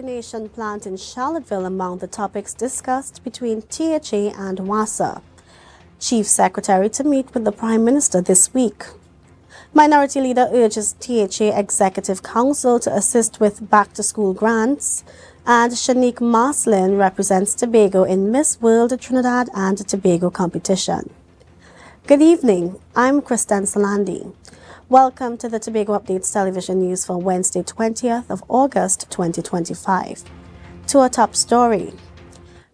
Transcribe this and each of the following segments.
desalination plant in Charlottesville among the topics discussed between THA and WASA. Chief Secretary to meet with the Prime Minister this week. Minority Leader urges THA Executive Council to assist with back-to-school grants. And Shanique Marslin represents Tobago in Miss World Trinidad and Tobago competition. Good evening, I'm Kristen Salandi. Welcome to the Tobago Updates Television News for Wednesday, 20th of August, 2025. To our top story.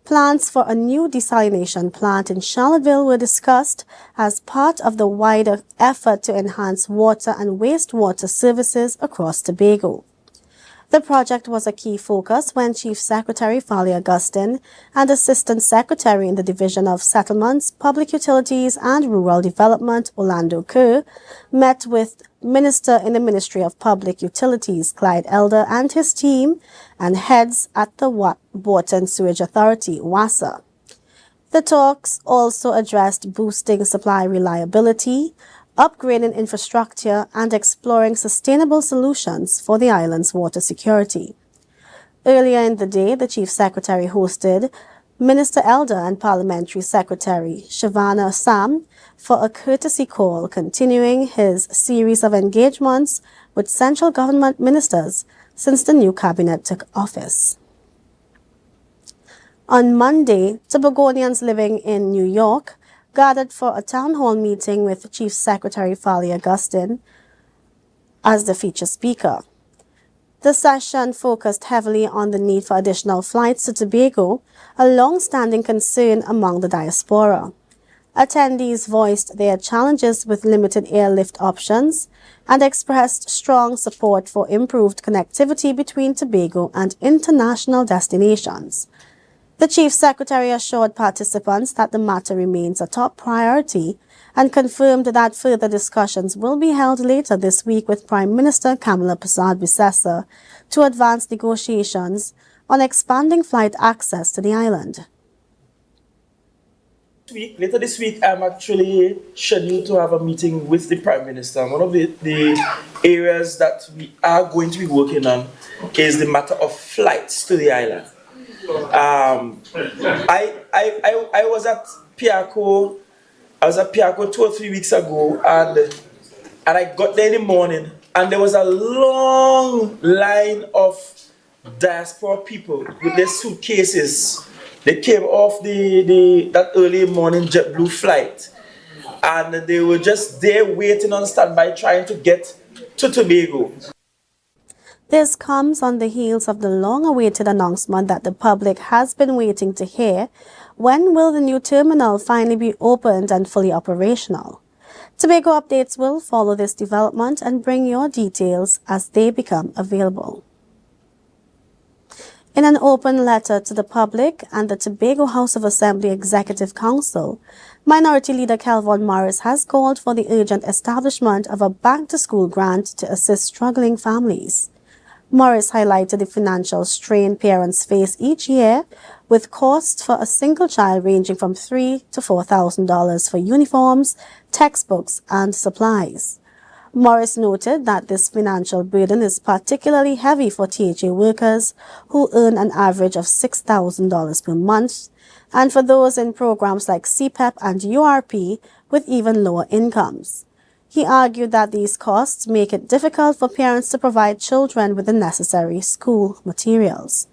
Plans for a new desalination plant in Charlottesville were discussed as part of the wider effort to enhance water and wastewater services across Tobago. The project was a key focus when Chief Secretary Fali Augustine and Assistant Secretary in the Division of Settlements, Public Utilities and Rural Development, Orlando Kerr, met with Minister in the Ministry of Public Utilities, Clyde Elder, and his team, and heads at the Water and Sewage Authority, WASA. The talks also addressed boosting supply reliability, upgrading infrastructure, and exploring sustainable solutions for the island's water security. Earlier in the day, the Chief Secretary hosted Minister Elder and Parliamentary Secretary Shavana Sam for a courtesy call, continuing his series of engagements with central government ministers since the new cabinet took office. On Monday, Tobagonians living in New York gathered for a town hall meeting with Chief Secretary Fali Augustine as the featured speaker. The session focused heavily on the need for additional flights to Tobago, a long-standing concern among the diaspora. Attendees voiced their challenges with limited airlift options and expressed strong support for improved connectivity between Tobago and international destinations. The Chief Secretary assured participants that the matter remains a top priority and confirmed that further discussions will be held later this week with Prime Minister Kamala Persad-Bissessar to advance negotiations on expanding flight access to the island. Later this week, I'm actually scheduled to have a meeting with the Prime Minister. One of the areas that we are going to be working on is the matter of flights to the island. I was at Piaco. I was at Piaco 2 or 3 weeks ago, and I got there in the morning, and there was a long line of diaspora people with their suitcases. They came off that early morning JetBlue flight, and they were just there waiting on standby, trying to get to Tobago. This comes on the heels of the long-awaited announcement that the public has been waiting to hear. When will the new terminal finally be opened and fully operational? Tobago Updates will follow this development and bring your details as they become available. In an open letter to the public and the Tobago House of Assembly Executive Council, Minority Leader Kelvon Morris has called for the urgent establishment of a back-to-school grant to assist struggling families. Morris highlighted the financial strain parents face each year, with costs for a single child ranging from $3,000 to $4,000 for uniforms, textbooks, and supplies. Morris noted that this financial burden is particularly heavy for THA workers who earn an average of $6,000 per month, and for those in programs like CPEP and URP with even lower incomes. He argued that these costs make it difficult for parents to provide children with the necessary school materials.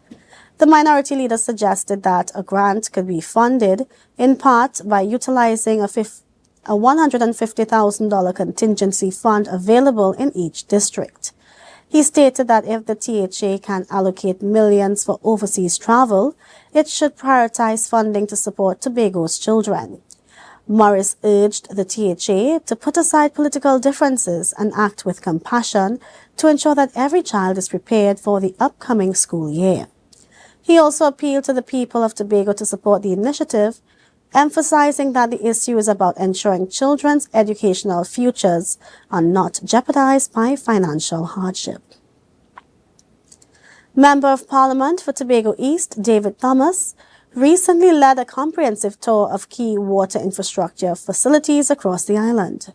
The minority leader suggested that a grant could be funded in part by utilizing a $150,000 contingency fund available in each district. He stated that if the THA can allocate millions for overseas travel, it should prioritize funding to support Tobago's children. Morris urged the THA to put aside political differences and act with compassion to ensure that every child is prepared for the upcoming school year. He also appealed to the people of Tobago to support the initiative, emphasizing that the issue is about ensuring children's educational futures are not jeopardized by financial hardship. Member of Parliament for Tobago East, David Thomas, recently led a comprehensive tour of key water infrastructure facilities across the island.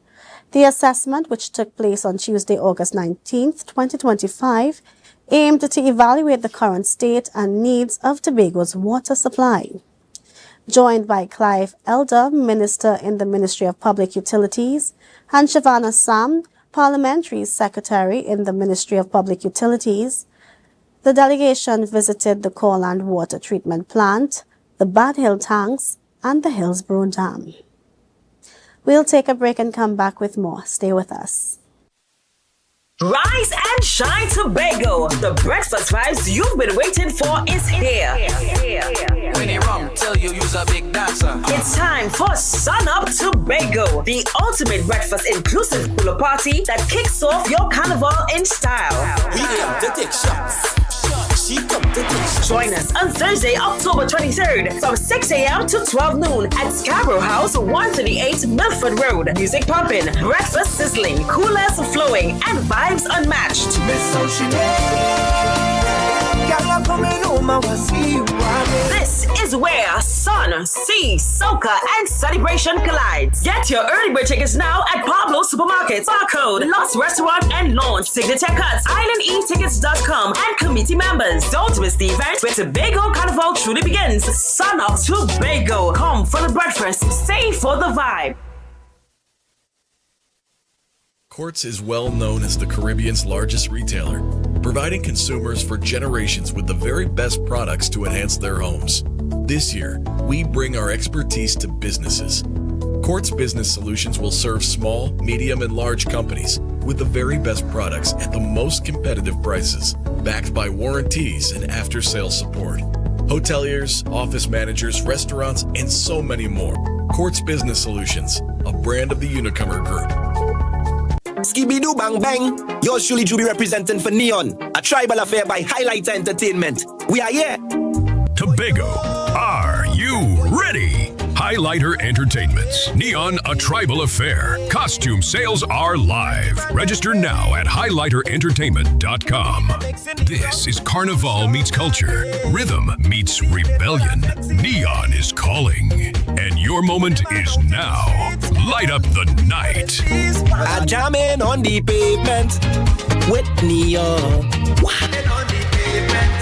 The assessment, which took place on Tuesday, August 19, 2025, aimed to evaluate the current state and needs of Tobago's water supply. Joined by Clive Elder, Minister in the Ministry of Public Utilities, and Shavana Sam, Parliamentary Secretary in the Ministry of Public Utilities, the delegation visited the Corland Water Treatment Plant, the Bad Hill Tanks, and the Hillsborough Dam. We'll take a break and come back with more. Stay with us. Rise and shine, Tobago. The breakfast vibes you've been waiting for is here. When they wrong, tell you you's a big dancer. It's time for Sun Up Tobago, the ultimate breakfast inclusive pool party that kicks off your carnival in style. We come to take shots. She come to take shots. Join us on Thursday, October 23rd from 6 a.m. to 12 noon at Scarborough House, 138 Milford Road. Music pumping, breakfast sizzling, coolers flowing, and vibes unmatched. This is where sun, sea, soca, and celebration collides. Get your early bird tickets now at Pablo Supermarkets, Barcode, Lost Restaurant and Launch, Signature Cuts, IslandEtickets.com, and committee members. Don't miss the event where Tobago Carnival truly begins. Sun Up Tobago. Come for the breakfast, stay for the vibe. Quartz is well known as the Caribbean's largest retailer, providing consumers for generations with the very best products to enhance their homes. This year, we bring our expertise to businesses. Quartz Business Solutions will serve small, medium, and large companies with the very best products at the most competitive prices, backed by warranties and after-sales support. Hoteliers, office managers, restaurants, and so many more. Quartz Business Solutions, a brand of the Unicomer Group. Skibidi bang bang, yours truly be representing for Neon, a tribal affair by Highlighter Entertainment. We are here. Tobago, are you ready? Highlighter Entertainments, Neon, a tribal affair. Costume sales are live. Register now at highlighterentertainment.com. This is Carnival meets culture. Rhythm meets rebellion. Neon is calling. And your moment is now. Light up the night. I jamming on the pavement with Neon. On the pavement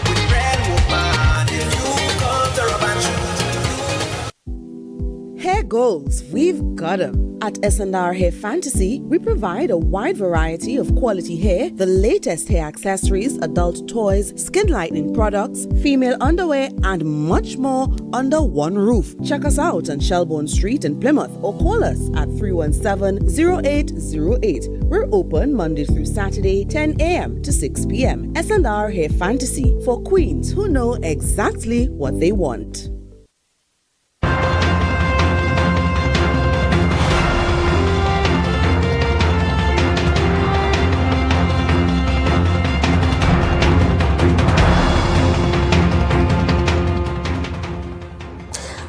with Red Woman. If you come to rub and shoot. Hair goals, we've got 'em. At S&R Hair Fantasy, we provide a wide variety of quality hair, the latest hair accessories, adult toys, skin lightening products, female underwear, and much more under one roof. Check us out on Shelbourne Street in Plymouth or call us at 317-0808. We're open Monday through Saturday, 10 a.m. to 6 p.m. S&R Hair Fantasy for queens who know exactly what they want.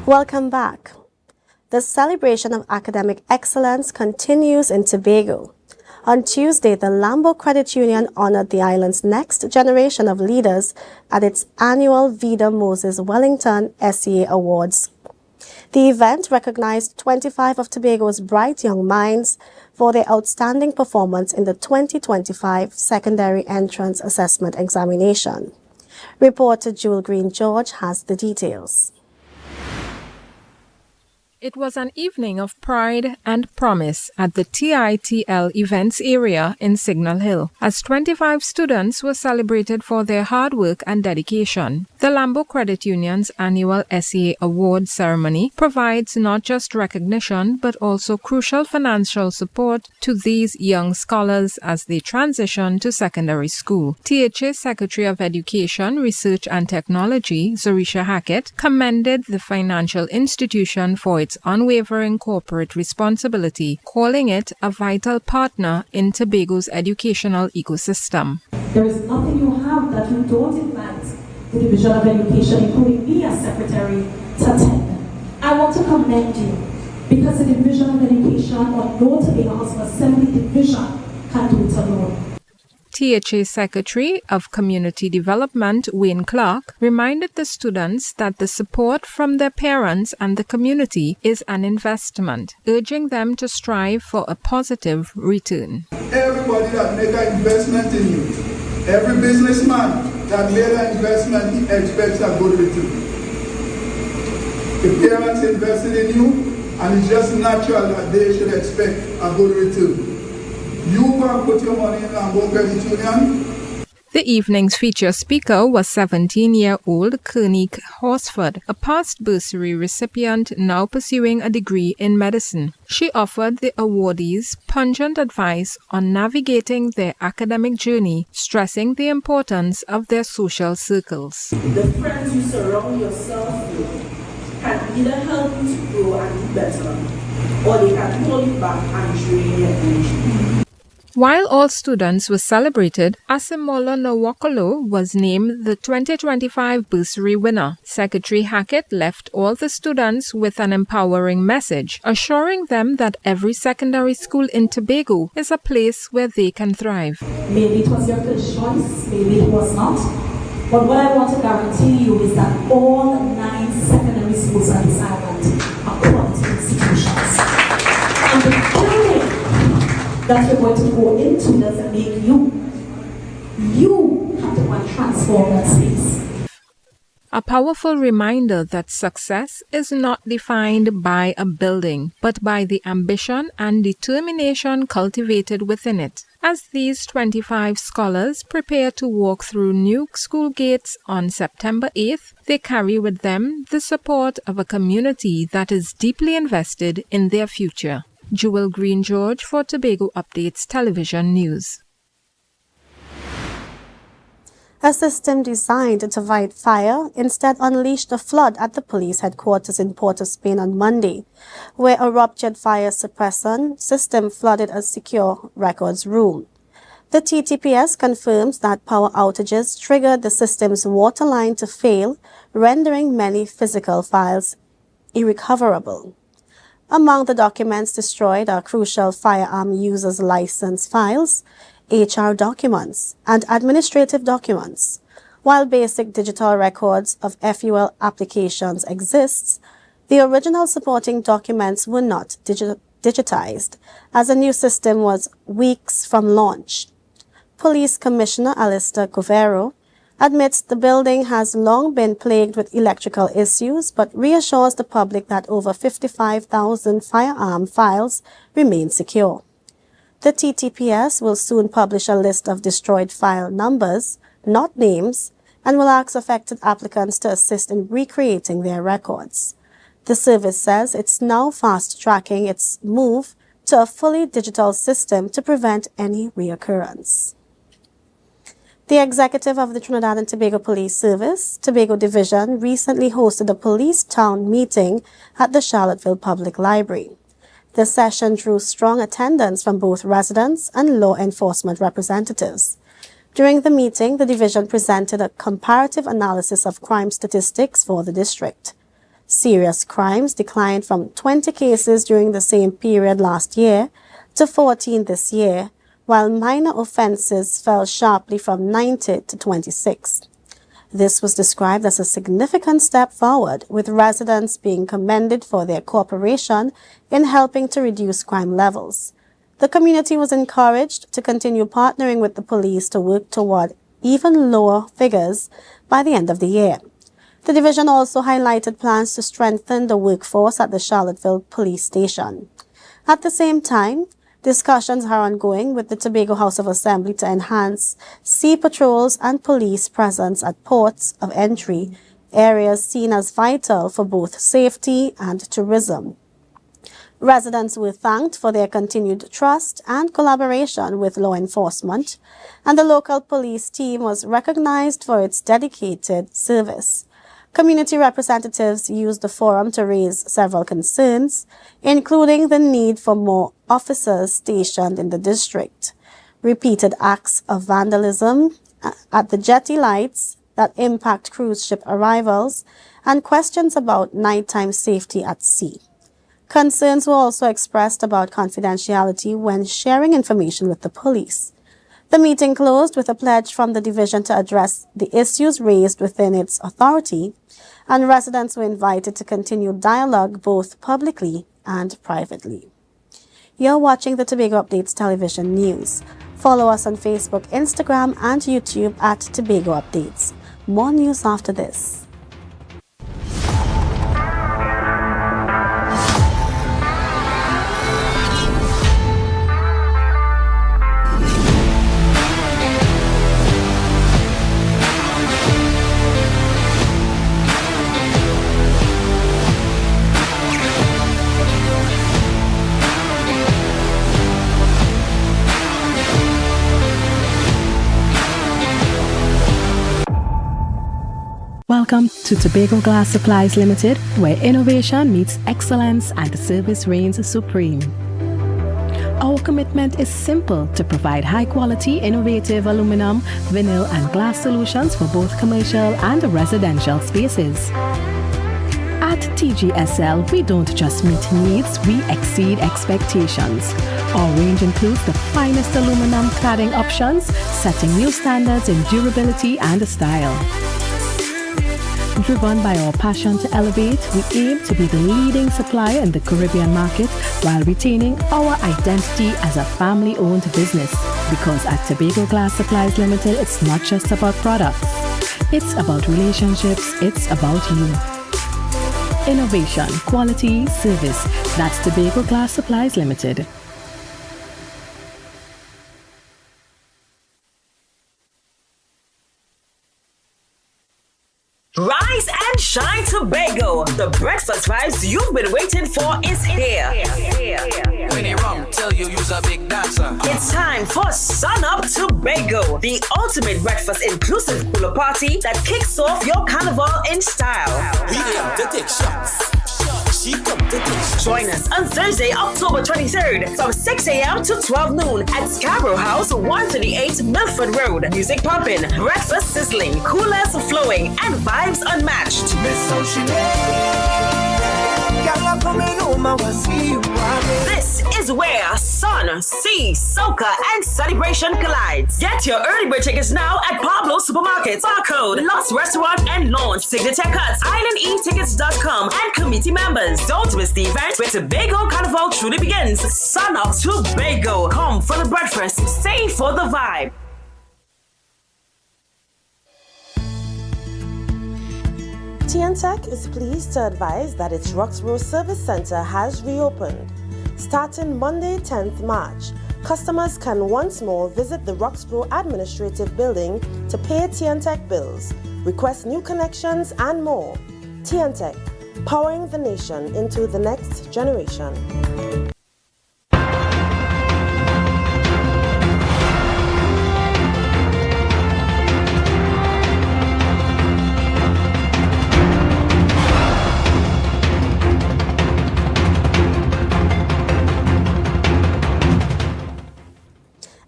Welcome back. The celebration of academic excellence continues in Tobago. On Tuesday, the Lambo Credit Union honored the island's next generation of leaders at its annual Vida Moses Wellington SEA Awards. The event recognized 25 of Tobago's bright young minds for their outstanding performance in the 2025 Secondary Entrance Assessment Examination. Reporter Jewel Green George has the details. It was an evening of pride and promise at the TITL events area in Signal Hill, as 25 students were celebrated for their hard work and dedication. The Lambo Credit Union's annual SEA Award ceremony provides not just recognition but also crucial financial support to these young scholars as they transition to secondary school. THA Secretary of Education, Research and Technology, Zorisha Hackett, commended the financial institution for its unwavering corporate responsibility, calling it a vital partner in Tobago's educational ecosystem. There is nothing you have that you don't invite the Division of Education, including me as Secretary, to attend. I want to commend you because the Division of Education or no Tobago House of Assembly Division can do it alone. THA Secretary of Community Development, Wayne Clark, reminded the students that the support from their parents and the community is an investment, urging them to strive for a positive return. Everybody that make an investment in you, Every businessman that made an investment, he expects a good return. The parents invested in you, and it's just natural that they should expect a good return. You go and put your money in Lambo Credit Union. The evening's feature speaker was 17-year-old Kernique Horsford, a past bursary recipient now pursuing a degree in medicine. She offered the awardees pungent advice on navigating their academic journey, stressing the importance of their social circles. The friends you surround yourself with can either help you to grow and be better, or they can hold you back and drain your energy. While all students were celebrated, Asimolo Nwokolo was named the 2025 bursary winner. Secretary Hackett left all the students with an empowering message, assuring them that every secondary school in Tobago is a place where they can thrive. Maybe it was your first choice, maybe it was not. But what I want to guarantee you is that all 9 secondary schools on this island are quality institutions. And the building that you're going to go into doesn't make you. You have to go and transform that space. A powerful reminder that success is not defined by a building, but by the ambition and determination cultivated within it. As these 25 scholars prepare to walk through new school gates on September 8th, they carry with them the support of a community that is deeply invested in their future. Jewel Green George for Tobago Updates Television News. A system designed to fight fire instead unleashed a flood at the police headquarters in Port of Spain on Monday, where a ruptured fire suppression system flooded a secure records room. The TTPS confirms that power outages triggered the system's water line to fail, rendering many physical files irrecoverable. Among the documents destroyed are crucial firearm users' license files, HR documents, and administrative documents. While basic digital records of FUL applications exists, the original supporting documents were not digitized, as a new system was weeks from launch. Police Commissioner Alistair Govero admits the building has long been plagued with electrical issues, but reassures the public that over 55,000 firearm files remain secure. The TTPS will soon publish a list of destroyed file numbers, not names, and will ask affected applicants to assist in recreating their records. The service says it's now fast-tracking its move to a fully digital system to prevent any reoccurrence. The executive of the Trinidad and Tobago Police Service, Tobago Division, recently hosted a police town meeting at the Charlottesville Public Library. The session drew strong attendance from both residents and law enforcement representatives. During the meeting, the division presented a comparative analysis of crime statistics for the district. Serious crimes declined from 20 cases during the same period last year to 14 this year, while minor offenses fell sharply from 90 to 26. This was described as a significant step forward, with residents being commended for their cooperation in helping to reduce crime levels. The community was encouraged to continue partnering with the police to work toward even lower figures by the end of the year. The division also highlighted plans to strengthen the workforce at the Charlottesville Police Station. At the same time, discussions are ongoing with the Tobago House of Assembly to enhance sea patrols and police presence at ports of entry, areas seen as vital for both safety and tourism. Residents were thanked for their continued trust and collaboration with law enforcement, and the local police team was recognized for its dedicated service. Community representatives used the forum to raise several concerns, including the need for more officers stationed in the district, repeated acts of vandalism at the jetty lights that impact cruise ship arrivals, and questions about nighttime safety at sea. Concerns were also expressed about confidentiality when sharing information with the police. The meeting closed with a pledge from the division to address the issues raised within its authority, and residents were invited to continue dialogue both publicly and privately. You're watching the Tobago Updates Television News. Follow us on Facebook, Instagram, and YouTube at Tobago Updates. More news after this. Welcome to Tobago Glass Supplies Limited, where innovation meets excellence and service reigns supreme. Our commitment is simple: to provide high-quality, innovative aluminum, vinyl, and glass solutions for both commercial and residential spaces. At TGSL, we don't just meet needs, we exceed expectations. Our range includes the finest aluminum cladding options, setting new standards in durability and style. Driven by our passion to elevate, we aim to be the leading supplier in the Caribbean market while retaining our identity as a family-owned business. Because at Tobago Glass Supplies Limited, it's not just about products. It's about relationships, it's about you. Innovation, quality, service. That's Tobago Glass Supplies Limited. Rise and shine, Tobago. The breakfast vibes you've been waiting for is here. When they wrong, tell you you's a big dancer. It's time for Sun Up Tobago, the ultimate breakfast inclusive pool party that kicks off your carnival in style. We come to take shots. She come to take shots. Join us on Thursday, October 23rd from 6 a.m. to 12 noon at Scarborough House, 138 Milford Road. Music pumping, breakfast sizzling, coolers flowing, and vibes unmatched. This is where sun, sea, soca, and celebration collides. Get your early bird tickets now at Pablo Supermarkets, Barcode, Lost Restaurant and Launch, Signature Cuts, IslandEtickets.com, and committee members. Don't miss the event where Tobago Carnival truly begins. Sun Up Tobago. Come for the breakfast, stay for the vibe. T&T is pleased to advise that its Roxborough Service Center has reopened. Starting Monday, 10th March, customers can once more visit the Roxborough Administrative Building to pay T&T bills, request new connections, and more. T&T, powering the nation into the next generation.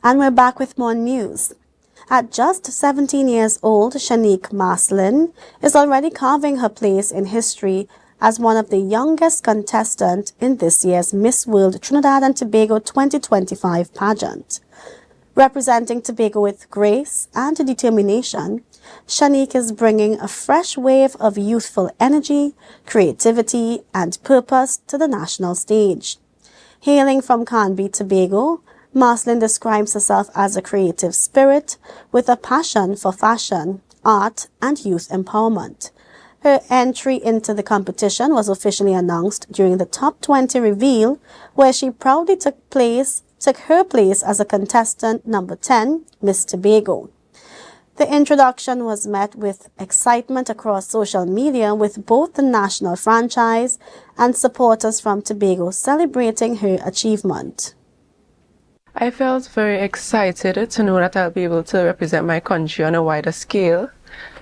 And we're back with more news. At just 17 years old, Shanique Maslin is already carving her place in history as one of the youngest contestants in this year's Miss World Trinidad and Tobago 2025 pageant. Representing Tobago with grace and determination, Shanique is bringing a fresh wave of youthful energy, creativity, and purpose to the national stage. Hailing from Canby, Tobago, Maslin describes herself as a creative spirit with a passion for fashion, art, and youth empowerment. Her entry into the competition was officially announced during the Top 20 reveal, where she proudly took her place as a contestant number 10, Miss Tobago. The introduction was met with excitement across social media, with both the national franchise and supporters from Tobago celebrating her achievement. I felt very excited to know that I'll be able to represent my country on a wider scale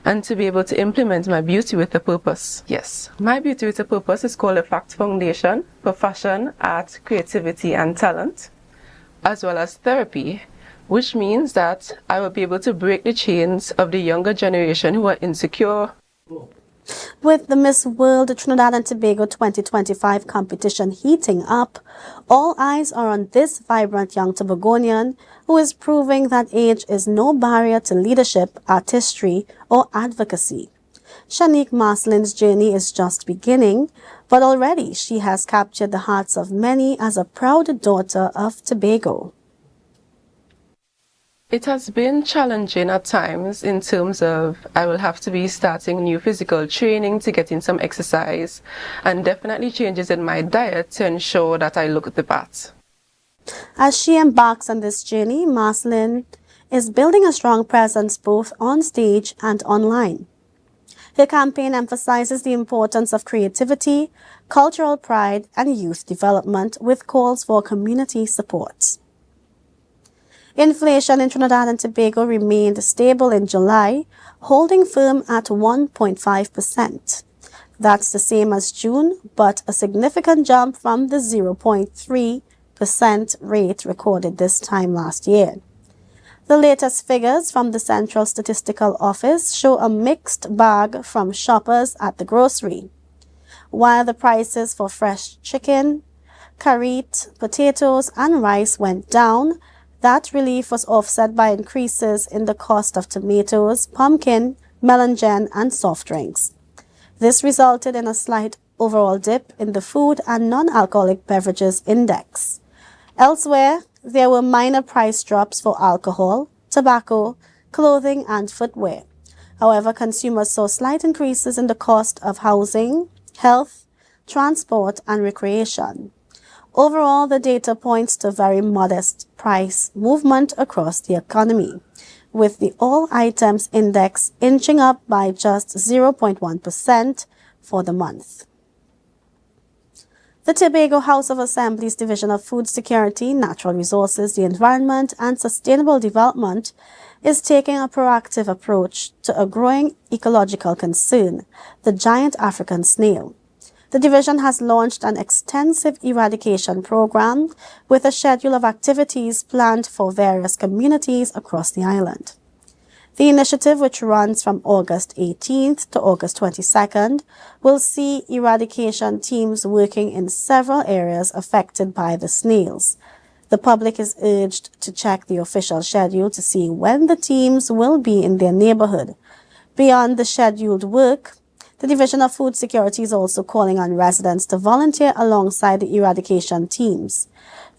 and to be able to implement my Beauty with a Purpose. Yes, my Beauty with a Purpose is called a Fact Foundation for fashion, art, creativity, and talent, as well as therapy, which means that I will be able to break the chains of the younger generation who are insecure. With the Miss World Trinidad and Tobago 2025 competition heating up, all eyes are on this vibrant young Tobagonian who is proving that age is no barrier to leadership, artistry, or advocacy. Shanique Maslin's journey is just beginning, but already she has captured the hearts of many as a proud daughter of Tobago. It has been challenging at times in terms of I will have to be starting new physical training to get in some exercise, and definitely changes in my diet to ensure that I look the part. As she embarks on this journey, Marceline is building a strong presence both on stage and online. Her campaign emphasizes the importance of creativity, cultural pride, and youth development with calls for community support. Inflation in Trinidad and Tobago remained stable in July, holding firm at 1.5%. That's the same as June, but a significant jump from the 0.3% rate recorded this time last year. The latest figures from the Central Statistical Office show a mixed bag from shoppers at the grocery. While the prices for fresh chicken, carrot, potatoes, and rice went down, that relief was offset by increases in the cost of tomatoes, pumpkin, melon, and soft drinks. This resulted in a slight overall dip in the food and non-alcoholic beverages index. Elsewhere, there were minor price drops for alcohol, tobacco, clothing, and footwear. However, consumers saw slight increases in the cost of housing, health, transport, and recreation. Overall, the data points to very modest price movement across the economy, with the all items index inching up by just 0.1% for the month. The Tobago House of Assembly's Division of Food Security, Natural Resources, the Environment, and Sustainable Development is taking a proactive approach to a growing ecological concern, the giant African snail. The division has launched an extensive eradication program with a schedule of activities planned for various communities across the island. The initiative, which runs from August 18th to August 22nd, will see eradication teams working in several areas affected by the snails. The public is urged to check the official schedule to see when the teams will be in their neighborhood. Beyond the scheduled work, the Division of Food Security is also calling on residents to volunteer alongside the eradication teams.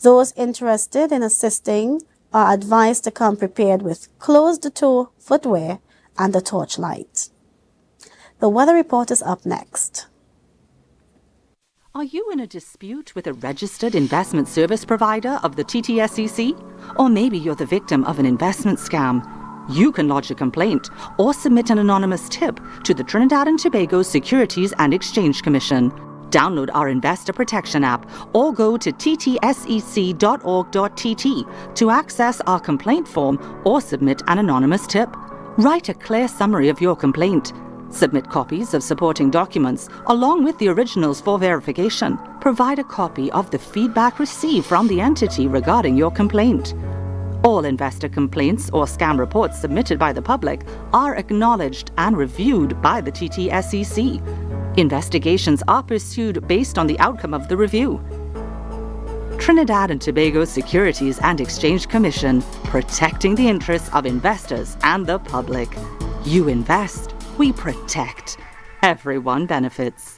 Those interested in assisting are advised to come prepared with closed-toe footwear and a torchlight. The weather report is up next. Are you in a dispute with a registered investment service provider of the TTSEC? Or maybe you're the victim of an investment scam? You can lodge a complaint or submit an anonymous tip to the Trinidad and Tobago Securities and Exchange Commission. Download our Investor Protection app or go to ttsec.org.tt to access our complaint form or submit an anonymous tip. Write a clear summary of your complaint. Submit copies of supporting documents along with the originals for verification. Provide a copy of the feedback received from the entity regarding your complaint. All investor complaints or scam reports submitted by the public are acknowledged and reviewed by the TTSEC. Investigations are pursued based on the outcome of the review. Trinidad and Tobago Securities and Exchange Commission, protecting the interests of investors and the public. You invest, we protect. Everyone benefits.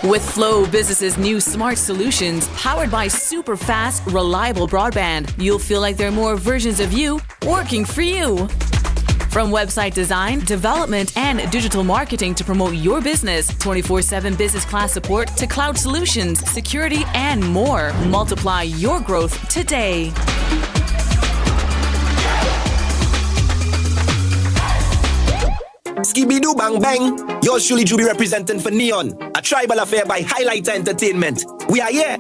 With Flow Business's new smart solutions, powered by super fast, reliable broadband, you'll feel like there are more versions of you working for you. From website design, development, and digital marketing to promote your business, 24/7 business class support to cloud solutions, security, and more. Multiply your growth today. Skibidi-doo bang bang. Yours truly do be representing for Neon, a tribal affair by Highlighter Entertainment. We are here.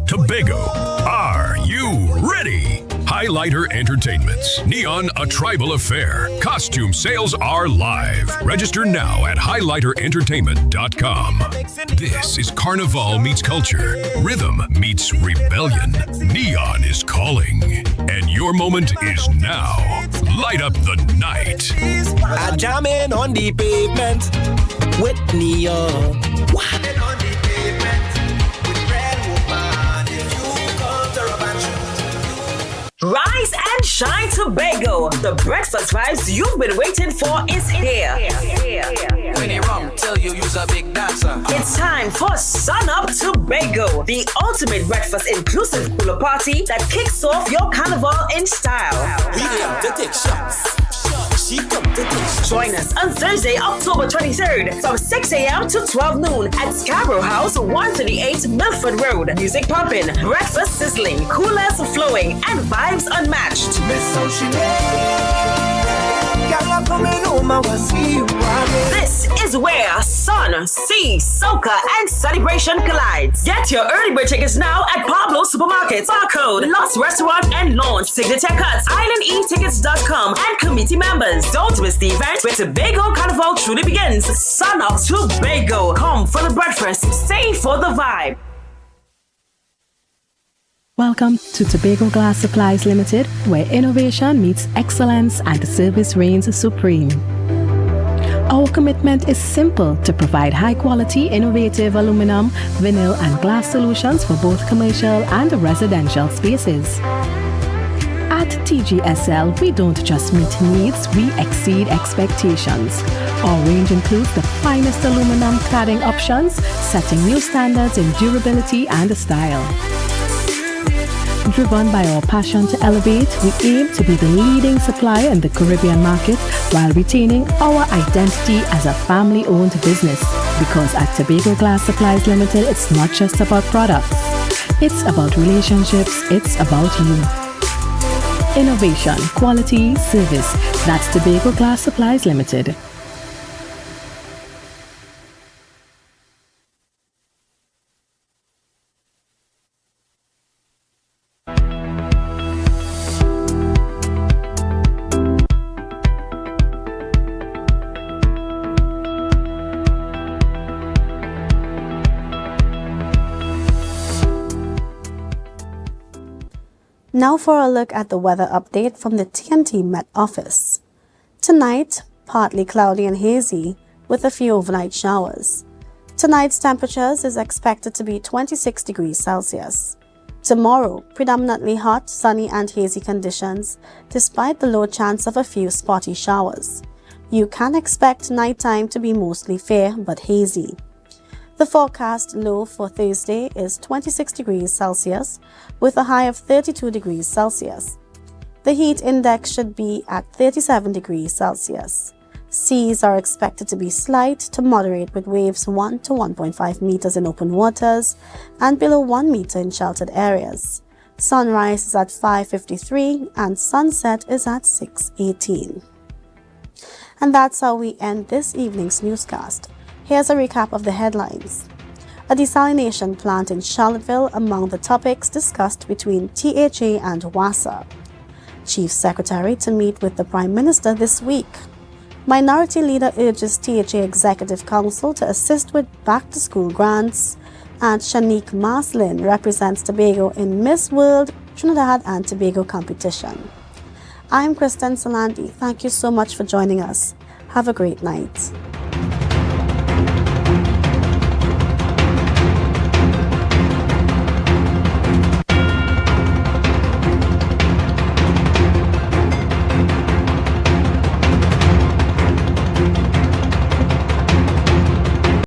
Tobago, are you ready? Highlighter Entertainments, Neon, a tribal affair. Costume sales are live. Register now at highlighterentertainment.com. This is Carnival meets culture. Rhythm meets rebellion. Neon is calling. And your moment is now. Light up the night. I jamming on the pavement with Neon. Rise and shine, Tobago. The breakfast vibes you've been waiting for is here. When you rum till girl, you use a big dancer. It's time for Sun Up Tobago, the ultimate breakfast inclusive cooler party that kicks off your carnival in style. We come to take shots. She come to take shots. Join us on Thursday, October 23rd from 6 a.m. to 12 noon at Scarborough House, 138 Milford Road. Music pumping, breakfast sizzling, coolers flowing, and vibes unmatched. This is where sun, sea, soca, and celebration collides. Get your early bird tickets now at Pablo Supermarkets, Barcode, Lost Restaurant and Launch, Signature Cuts, IslandEtickets.com, and committee members. Don't miss the event where Tobago Carnival truly begins. Sun Up Tobago. Come for the breakfast, stay for the vibe. Welcome to Tobago Glass Supplies Limited, where innovation meets excellence and the service reigns supreme. Our commitment is simple: to provide high-quality, innovative aluminum, vinyl, and glass solutions for both commercial and residential spaces. At TGSL, we don't just meet needs, we exceed expectations. Our range includes the finest aluminum cladding options, setting new standards in durability and style. Driven by our passion to elevate, we aim to be the leading supplier in the Caribbean market while retaining our identity as a family-owned business. Because at Tobago Glass Supplies Limited, it's not just about products. It's about relationships. It's about you. Innovation, quality, service. That's Tobago Glass Supplies Limited. Now for a look at the weather update from the T&T Met Office. Tonight, partly cloudy and hazy with a few overnight showers. Tonight's temperatures is expected to be 26 degrees Celsius. Tomorrow, predominantly hot, sunny and hazy conditions despite the low chance of a few spotty showers. You can expect nighttime to be mostly fair but hazy. The forecast low for Thursday is 26 degrees Celsius with a high of 32 degrees Celsius. The heat index should be at 37 degrees Celsius. Seas are expected to be slight to moderate with waves 1 to 1.5 meters in open waters and below 1 meter in sheltered areas. Sunrise is at 5:53 and sunset is at 6:18. And that's how we end this evening's newscast. Here's a recap of the headlines. A desalination plant in Charlottesville among the topics discussed between THA and WASA. Chief Secretary to meet with the Prime Minister this week. Minority Leader urges THA Executive Council to assist with back-to-school grants. And Shanique Maslin represents Tobago in Miss World Trinidad and Tobago competition. I'm Kristen Salandi. Thank you so much for joining us. Have a great night.